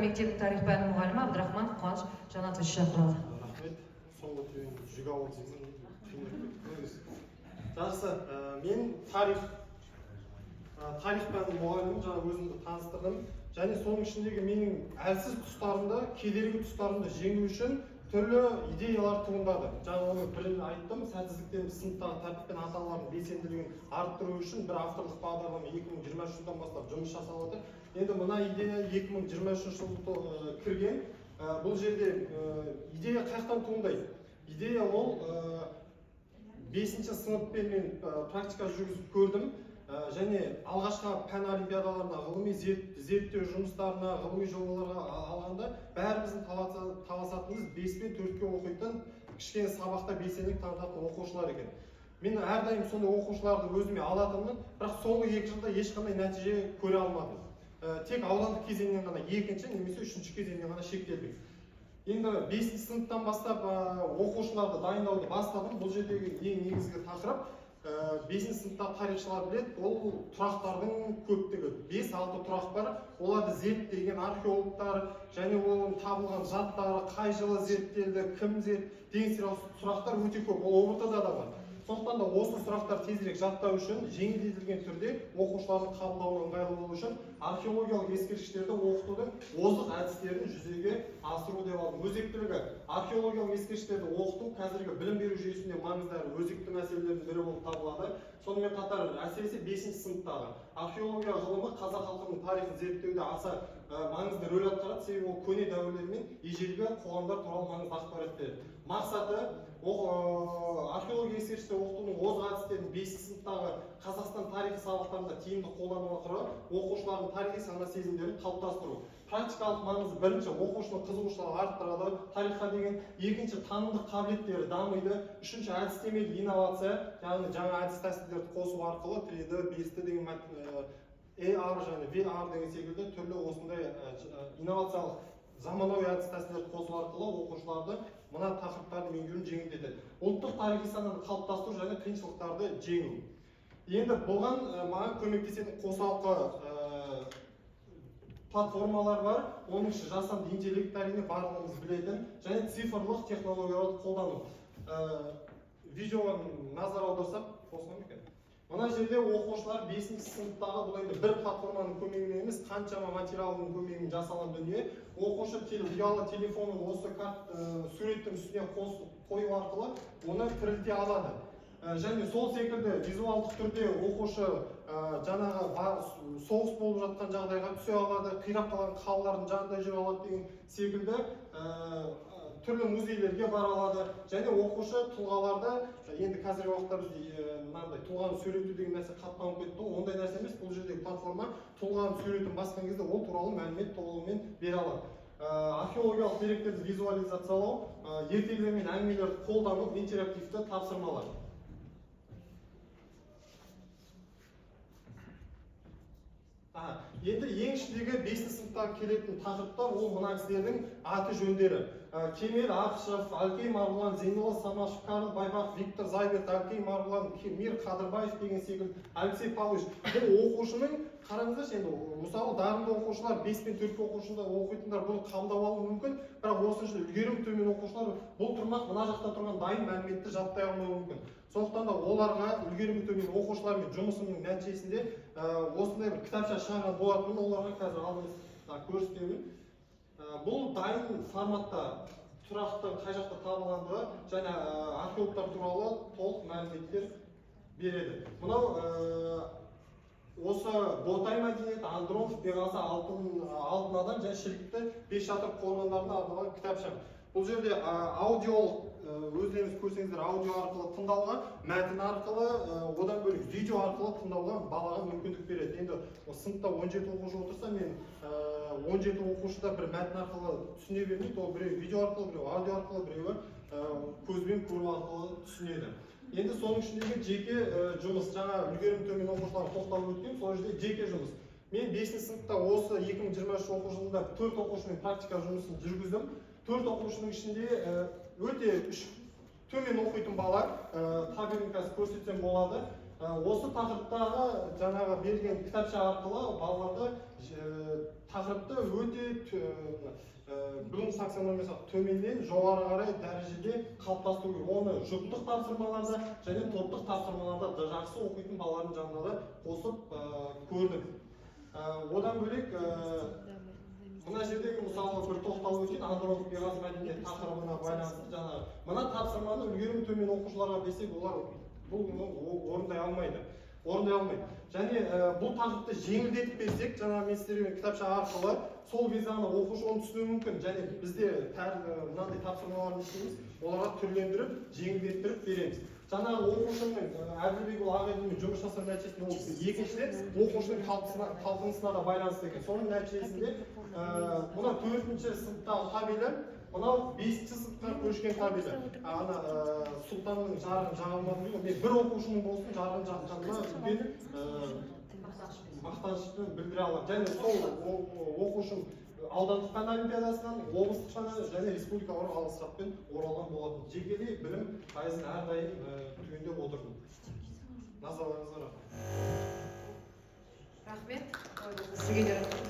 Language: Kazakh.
Мектептің тарих пәні мұғалімі Абдрахман Қуаныш Жанатович шақырылды. Рахмет. Соңғы түйінді жүк алып жүрмін. Жақсы, мен тарих пәні мұғалімін, жаңа өзімді таныстырдым. Және соның ішіндегі менің әлсіз тұстарымды, кедергі тұстарымды жеңу үшін түрлі идеялар туындады. Жаңа оны бірін айттым, сәтсіздіктерімді сыныптағы тәртіп пен ата-аналардың белсенділігін арттыру үшін бір авторлық бағдарлама 2023 жылдан бастап жұмыс жасап отыр. Енді мына идея 2023 жылы кірген. Бұл жерде идея қаяқтан туындайды? Идея ол 5-ші сыныппен мен практика жүргізіп көрдім. Және алғашқы пән олимпиадаларына, ғылыми зерттеу жұмыстарына, ғылыми жобаларға алғанда бәріміздің таласатынымыз 5 пен 4-ке оқитын кішкене сабақта белсенділік танытатын оқушылар екен. Мен әрдайым сондай оқушыларды өзіме алатынмын, бірақ соңғы 2 жылда ешқандай нәтиже көре алмадым. Тек аудандық кезеңнен ғана 2-ші немесе 3-ші кезеңнен ғана шектелдік. Енді 5-ші сыныптан бастап оқушыларды дайындауды бастадым. Бұл жердегі ең негізгі тақырып 5-ші сыныпта тарихшылар біледі, ол тұрақтардың көптігі. 5-6 тұрақ бар. Оларды зерттеген археологтар және оның табылған жаттары, қай жылы зерттелді, кім деген сұрақтар өте көп. Ол ортада да бар. Сондықтан да осы сұрақтар тезірек жаттау үшін жеңілдетілген түрде оқушылардың қабылдауына ыңғайлы болу үшін археологиялық ескерткіштерді оқытудың озық әдістерін жүзеге асыру деп алдым. Өзектілігі археологиялық ескерткіштерді оқыту қазіргі білім беру жүйесінде маңызды әрі өзекті мәселелердің бірі болып табылады. Сонымен қатар әсіресе 5-ші сыныптағы археология ғылымы қазақ халқының тарихын зерттеуде аса маңызды рөл атқарады, себебі ол көне дәуірлер мен ежелгі қоғамдар туралы маңызды ақпарат береді. Мақсаты археология ескерткіштерді оқытудың озық әдістерін 5-ші сыныптағы Қазақстан тарихи сабақтарында тиімді қолдану арқылы оқушылардың тарихи сана сезімдерін қалыптастыру. Практикалық маңызы бірінші оқушының қызығушылығын арттырады, тарихқа деген, екінші танымдық қабілеттері дамиды, үшінші әдістемелік инновация, яғни жаңа әдіс тәсілдерді қосу арқылы 3D, 5D деген AR және VR деген секілді түрлі осындай инновациялық заманауи әдіс тәсілдерді қосу арқылы оқушыларды мына тақырыптарды меңгеруін жеңілдетеді. Ұлттық тарихи сананы қалыптастыру және қиыншылықтарды жеңу. Енді бұған маған көмектесетін қосалқы платформалар бар. Оның ішінде жасанды интеллект әрине барлығымыз білетін және цифрлық технологияларды қолдану. Видеоға назар аударсақ, қосылған екен. Мына жерде оқушылар 5-ші сыныптағы бұл енді бір платформаның көмегімен емес, қаншама материалдың көмегімен жасалған дүние. Оқушы ұялы телефонын осы суреттің үстіне қою арқылы оны тірілте алады. Және сол секілді визуалдық түрде оқушы жаңағы соғыс болып жатқан жағдайға түсе алады, қирап қалған қалалардың жанында жүре алады деген секілді түрлі музейлерге бара алады. Және оқушы тұлғаларда, енді қазіргі уақытта бізде мынандай тұлғаны сөйлету деген нәрсе қатпанып кетті. Ондай нәрсе емес, бұл жердегі платформа тұлғаны сөйлетін басқан кезде ол туралы мәлімет толығымен бере алады. Археологиялық деректерді визуализациялау, ертегілер мен әңгімелерді қолдану, интерактивті тапсырмалар. Енді ең ішіндегі 5-ші сыныптан келетін тақырыптар ол мына кісілердің аты жөндері. Кемел Ақышев, Алкей Марғұлан, Зейнолла Самашев, Карл Байбақ, Виктор Зайберт, Алкей Марғұлан, Мир Қадырбаев деген секілді, Алексей Павлович. Бұл оқушының, қараңыздаршы енді, мысалы дарынды оқушылар 5 пен 4 оқушында оқитындар бұны қабылдап алуы мүмкін, бірақ осынша үлгерімі төмен оқушылар бұл тұрмақ мына жақта тұрған дайын мәліметті жаттай алмауы мүмкін. Сондықтан да оларға үлгерімі төмен оқушылармен жұмысымның нәтижесінде осындай бір кітапша шығарған болатынын оларға қазір алдыңызда көрсетемін. Бұл дайын форматта тұрақты қай жақта табылғандығы және археологтар туралы толық мәліметтер береді. Мынау осы Ботай мәдениеті, Андронов, Беғазы, Алтын адам және Шілікті Бесшатыр қорғандарына арналған кітапша. Бұл жерде аудиолық, өздеріңіз көрсеңіздер, аудио арқылы тыңдауға, мәтін арқылы, одан бөлек видео арқылы тыңдауға балаға мүмкіндік береді. Енді сыныпта 17 оқушы отырса, мен 17 оқушыда бір мәтін арқылы түсіне бермейді, ол біреу видео арқылы, біреу аудио арқылы, біреуі көзбен көру арқылы түсінеді. Енді соның ішіндегі жеке жұмыс, жаңа үлгерімі төмен оқушыларға тоқталып өткен, сол жерде жеке жұмыс. Мен 5-ші сыныпта осы 2023 оқу жылында 4 оқушымен практика жұмысын жүргіздім. 4 оқушының ішінде өте төмен оқитын бала, табиғын қазір көрсетсем болады. Осы тақырыптағы жаңағы берген кітапша арқылы балаларды тақырыпты өте білім таксономиясы төменнен жоғары қарай дәрежеде қалыптастыру керек. Оны жұптық тапсырмаларда және топтық тапсырмаларда жақсы оқитын балалардың жанына да қосып көрдік. Одан бөлек мына жердегі мысалы бір тоқталып өткен андрондық бейғаз мәдениет тақырыбына байланысты жаңағы мына тапсырманы үлгерімі төмен оқушыларға берсек, олар бұл орындай алмайды. Және бұл тақырыпты жеңілдетіп берсек, жаңа мен сіздерге кітапша арқылы сол кезде ғана оқушы оны түсінуі мүмкін. және бізде мынандай тапсырмаларды істейміз, оларға түрлендіріп, жеңілдеттіріп береміз. Жаңағы оқушының Әділбек ағайдың жұмыс жасау нәтижесінде ол екіншіден оқушының талпынысына да байланысты екен. Соның нәтижесінде мына 4-ші сыныптағы табелі, мынау 5-ші сыныпқа көшкен табелі. Ана Сұлтанның жарығын жағылмады дейді. Мен бір оқушының болсын жарығын жаққанына үлкен мақтанышпен білдіре аламын. және сол оқушым аудандық пән олимпиадасынан, облыстық пән және республикалық алғыс хатпен оралған болатын. Жекелей білім пайызын әрдайым түйіндеп отырдым. Назарларыңызға рахмет. Рахмет. Сізге де рахмет.